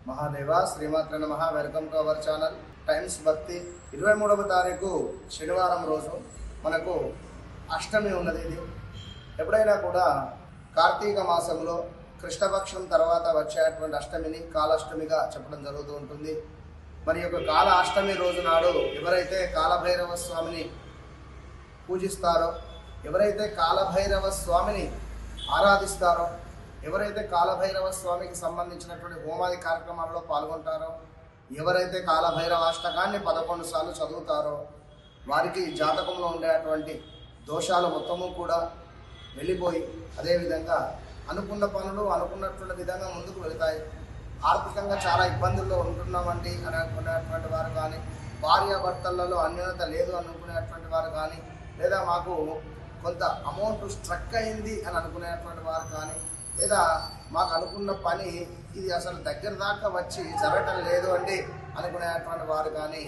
మహాదేవ శ్రీమాత్ర నమః. Welcome to our channel times భక్తి. 23వ తారీఖు శనివారం రోజు మనకు అష్టమి ఉన్నది. ఇది ఎప్పుడైనా కూడా కార్తీక మాసంలో కృష్ణపక్షం తర్వాత వచ్చేటువంటి అష్టమిని కాలాష్టమిగా చెప్పడం జరుగుతూ ఉంటుంది. మరి యొక్క కాల అష్టమి రోజు నాడు ఎవరైతే కాలభైరవ స్వామిని పూజిస్తారో, ఎవరైతే కాలభైరవ స్వామిని ఆరాధిస్తారో, ఎవరైతే కాలభైరవ స్వామికి సంబంధించినటువంటి హోమాది కార్యక్రమాల్లో పాల్గొంటారో, ఎవరైతే కాలభైరవ అష్టకాన్ని 11 సార్లు చదువుతారో వారికి జాతకంలో ఉండేటువంటి దోషాలు మొత్తము కూడా వెళ్ళిపోయి అదేవిధంగా అనుకున్న పనులు అనుకున్నటువంటి విధంగా ముందుకు వెళతాయి. ఆర్థికంగా చాలా ఇబ్బందుల్లో ఉంటున్నామండి అని అనుకునేటువంటి వారు కానీ, భార్యాభర్తలలో అన్యోన్యత లేదు అనుకునేటువంటి వారు కానీ, లేదా మాకు కొంత అమౌంట్ స్ట్రక్ అయింది అని అనుకునేటువంటి వారు కానీ, లేదా మాకు అనుకున్న పని ఇది అసలు దగ్గర దాకా వచ్చి జరగటం లేదు అండి అనుకునేటువంటి వారు కానీ,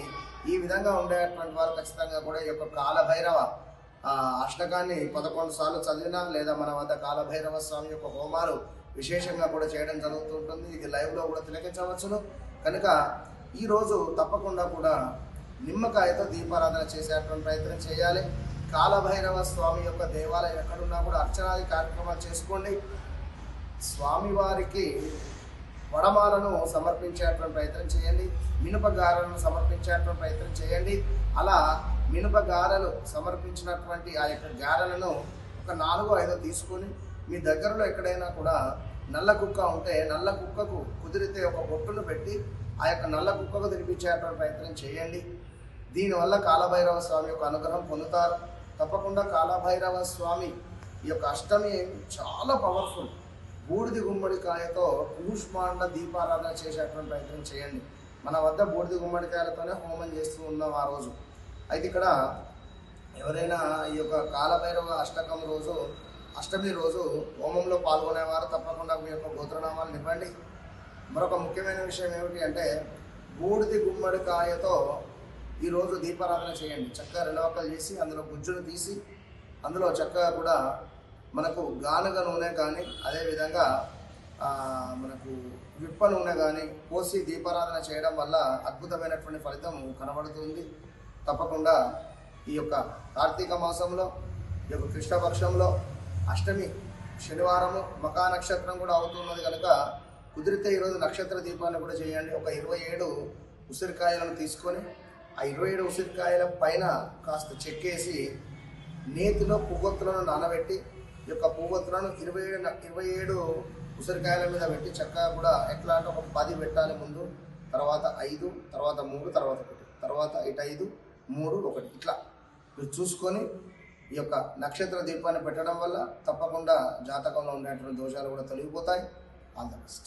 ఈ విధంగా ఉండేటువంటి వారు ఖచ్చితంగా కూడా ఈ యొక్క కాలభైరవ అష్టకాన్ని 11 సార్లు చదివినా, లేదా మన వద్ద కాలభైరవ స్వామి యొక్క హోమాలు విశేషంగా కూడా చేయడం జరుగుతుంటుంది. ఇది లైవ్లో కూడా తిలకించవచ్చును. కనుక ఈరోజు తప్పకుండా కూడా నిమ్మకాయతో దీపారాధన చేసేటువంటి ప్రయత్నం చేయాలి. కాలభైరవ స్వామి యొక్క దేవాలయం ఎక్కడున్నా కూడా అర్చనాది కార్యక్రమాలు చేసుకోండి. స్వామివారికి వడమాలను సమర్పించేటువంటి ప్రయత్నం చేయండి. మినప గారెలను సమర్పించేటువంటి ప్రయత్నం చేయండి. అలా మినప గారెలు సమర్పించినటువంటి ఆ యొక్క గారెలను ఒక 4-5 తీసుకొని మీ దగ్గరలో ఎక్కడైనా కూడా నల్ల కుక్క ఉంటే నల్ల కుక్కకు కుదిరితే ఒక బొట్టును పెట్టి ఆ యొక్క నల్ల కుక్కకు తినిపించేటువంటి ప్రయత్నం చేయండి. దీనివల్ల కాలభైరవ స్వామి యొక్క అనుగ్రహం పొందుతారు. తప్పకుండా కాలభైరవ స్వామి ఈ యొక్క అష్టమి చాలా పవర్ఫుల్. బూడిది గుమ్మడికాయతో కూష్మాండ దీపారాధన చేసేటువంటి ప్రయత్నం చేయండి. మన వద్ద బూడిది గుమ్మడికాయలతోనే హోమం చేస్తూ ఉన్నాం ఆ రోజు. అయితే ఇక్కడ ఎవరైనా ఈ యొక్క కాలభైరవ అష్టకం రోజు అష్టమి రోజు హోమంలో పాల్గొనేవారు తప్పకుండా మీ యొక్క గోత్రనామాలు నింపండి. మరొక ముఖ్యమైన విషయం ఏమిటి అంటే, బూడిది గుమ్మడికాయతో ఈరోజు దీపారాధన చేయండి. చక్కగా 2 వక్కలు చేసి అందులో గుజ్జును తీసి అందులో చక్కగా కూడా మనకు గానుగ నూనె కానీ, అదేవిధంగా మనకు విప్ప నూనె కానీ పోసి దీపారాధన చేయడం వల్ల అద్భుతమైనటువంటి ఫలితం కనబడుతుంది. తప్పకుండా ఈ యొక్క కార్తీక మాసంలో ఈ యొక్క కృష్ణపక్షంలో అష్టమి శనివారము మకా నక్షత్రం కూడా అవుతున్నది కనుక కుదిరితే ఈరోజు నక్షత్ర దీపాన్ని కూడా చేయండి. ఒక 27 ఉసిరికాయలను తీసుకొని ఆ 27 ఉసిరికాయల పైన కాస్త చెక్కేసి నేతిలో పువ్వొత్తులను నానబెట్టి ఈ యొక్క పువ్వొత్తులను 27 ఉసిరికాయల మీద పెట్టి చక్కగా కూడా ఎట్లా అంటే ఒక 10 పెట్టాలి ముందు, తర్వాత 5, తర్వాత 3, తర్వాత 1, తర్వాత ఇటు 5, 3, 1 ఇట్లా మీరు చూసుకొని ఈ యొక్క నక్షత్ర దీపాన్ని పెట్టడం వల్ల తప్పకుండా జాతకంలో ఉండేటువంటి దోషాలు కూడా తొలగిపోతాయి. All the best.